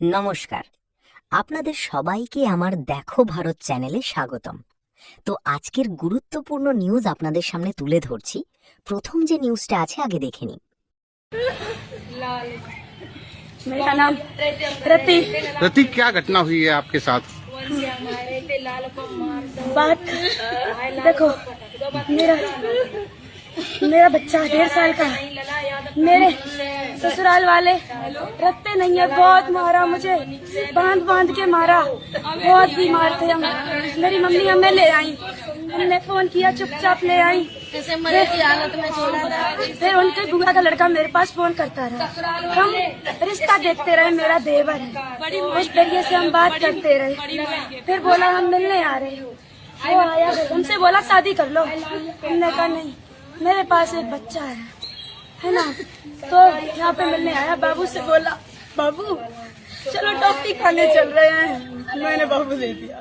নমস্কার, আপনাদের সবাইকে আমার দেখো ভারত চ্যানেলে স্বাগতম। তো আজকের গুরুত্বপূর্ণ নিউজ আপনাদের সামনে তুলে ধরছি। প্রথম যে নিউজটা আছে আগে দেখে নিন। मेरा नाम रति। रति, क्या घटना हुई है आपके साथ? बात देखो, मेरा मेरा बच्चा 1.5 साल का है। मेरे ससुराल वाले रखते नहीं है, बहुत मारा मुझे, बांध बांध के मारा, बहुत बीमार थे हम। मेरी मम्मी हमें ले आई, हमने फोन किया, चुपचाप ले आई। फिर उनके बुआ का लड़का मेरे पास फोन करता रहा, हम रिश्ता देखते रहे, मेरा देवर है, उस जरिए से हम बात करते रहे। फिर बोला हम मिलने आ रहे, वो आया, हमसे बोला शादी कर लो। हमने कहा नहीं, मेरे पास एक बच्चा है ना। तो यहाँ पे मिलने आया, बाबू से बोला बाबू चलो टॉफी खाने चल रहे हैं। मैंने बाबू ले दिया।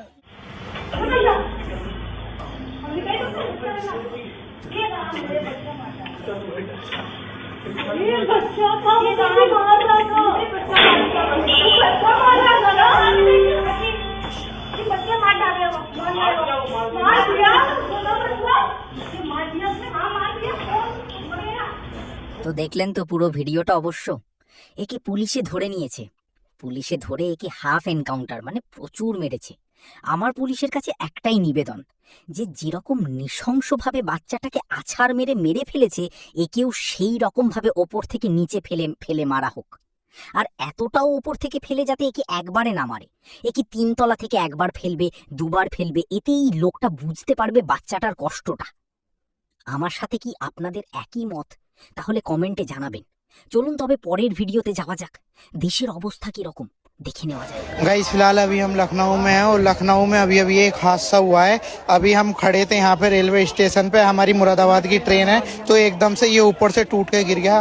তো দেখলেন তো পুরো ভিডিওটা। অবশ্য একে পুলিশে ধরে নিয়েছে, পুলিশে ধরে একে হাফ এনকাউন্টার মানে প্রচুর মেরেছে। আমার পুলিশের কাছে একটাই নিবেদন, যে যেরকম নৃশংসভাবে বাচ্চাটাকে আছাড় মেরে মেরে ফেলেছে, একেও সেই রকমভাবে ওপর থেকে নিচে ফেলে ফেলে মারা হোক। আর এতটাও ওপর থেকে ফেলে যাতে একে একবারে না মারে, একে 3 তলা থেকে একবার ফেলবে, 2বার ফেলবে, এতেই লোকটা বুঝতে পারবে বাচ্চাটার কষ্টটা। আমার সাথে কি আপনাদের একই মত? তাহলে কমেন্টে জানাবেন। চলুন তবে পরের ভিডিওতে যাওয়া যাক। দেশের অবস্থা কি রকম দেখে নেওয়া যায়। गाइस फिलहाल अभी हम लखनऊ में हैं और लखनऊ में अभी एक हादसा हुआ है। अभी हम खड़े थे यहाँ पे रेलवे स्टेशन पे, हमारी मुरादाबाद की ट्रेन है, तो एकदम से ये ऊपर से टूट के गिर गया।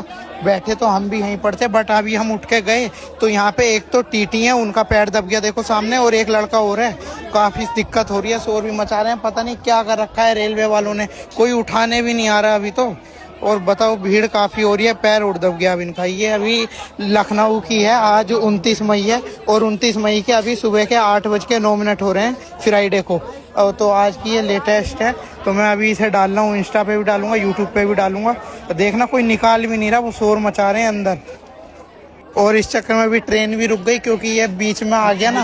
बैठे तो हम भी यहीं पर थे, बट अभी हम उठ के गए तो यहाँ पे एक तो टीटी है, उनका पैर दब गया देखो सामने, और एक लड़का और है। काफी दिक्कत हो रही है, शोर भी मचा रहे हैं, पता नहीं क्या कर रखा है रेलवे वालों ने, कोई उठाने भी नहीं आ रहा अभी तो। और बताओ भीड़ काफी हो रही है, पैर उड़ दब गया अब इनका। ये अभी लखनऊ की है, आज 29 मई है, और 29 मई के अभी सुबह के 8:09 हो रहे हैं फ्राइडे को। तो आज की ये लेटेस्ट है, तो मैं अभी इसे डाल रहा हूँ, इंस्टा पे भी डालूंगा, यूट्यूब पे भी डालूंगा। देखना कोई निकाल भी नहीं रहा, वो शोर मचा रहे हैं अंदर। और इस चक्कर में भी ट्रेन भी रुक गई, क्योंकि ये बीच में आ गया ना,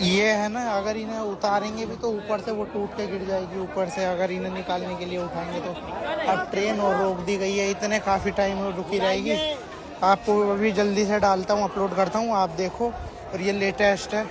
ये है ना, अगर इन्हें उतारेंगे भी तो ऊपर से वो टूट के गिर जाएगी ऊपर से, अगर इन्हें निकालने के लिए उठाएंगे तो। अब ट्रेन और रोक दी गई है, इतने काफी टाइम रुकी रहेगी। आपको अभी जल्दी से डालता हूँ, अपलोड करता हूँ, आप देखो। और ये लेटेस्ट है।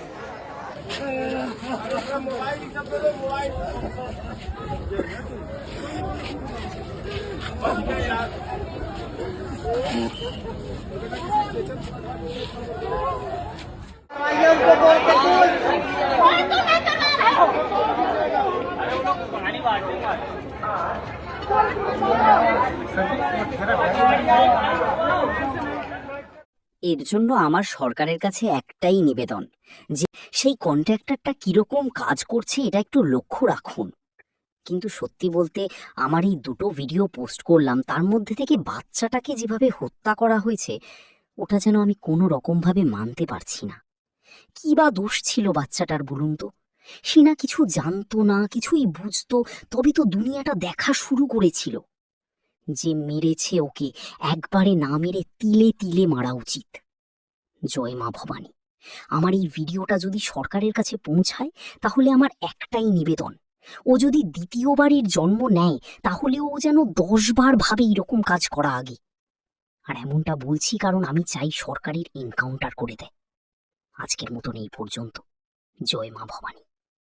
এর জন্য আমার সরকারের কাছে একটাই নিবেদন, যে সেই কন্ট্রাক্টরটা কিরকম কাজ করছে এটা একটু লক্ষ্য রাখুন। কিন্তু সত্যি বলতে আমার এই 2টো ভিডিও পোস্ট করলাম, তার মধ্যে থেকে বাচ্চাটাকে যেভাবে হত্যা করা হয়েছে ওটা যেন আমি কোনো রকমভাবে মানতে পারছি না। কি বা দোষ ছিল বাচ্চাটার বলুন তো? সে না কিছু জানতো না, কিছুই বুঝতো, তবে তো দুনিয়াটা দেখা শুরু করেছিল। যে মেরেছে ওকে একবারে না মেরে তিলে তিলে মারা উচিত। জয় মা ভবানী। আমার এই ভিডিওটা যদি সরকারের কাছে পৌঁছায় তাহলে আমার একটাই নিবেদন, ও যদি দ্বিতীয়বারের জন্ম নেয় তাহলে ও যেন 10 বার ভাবে এরকম কাজ করা আগে। আর এমনটা বলছি কারণ আমি চাই সরকারের এনকাউন্টার করে দেয়। আজকের মতন এই পর্যন্ত। জয় মা ভবানী।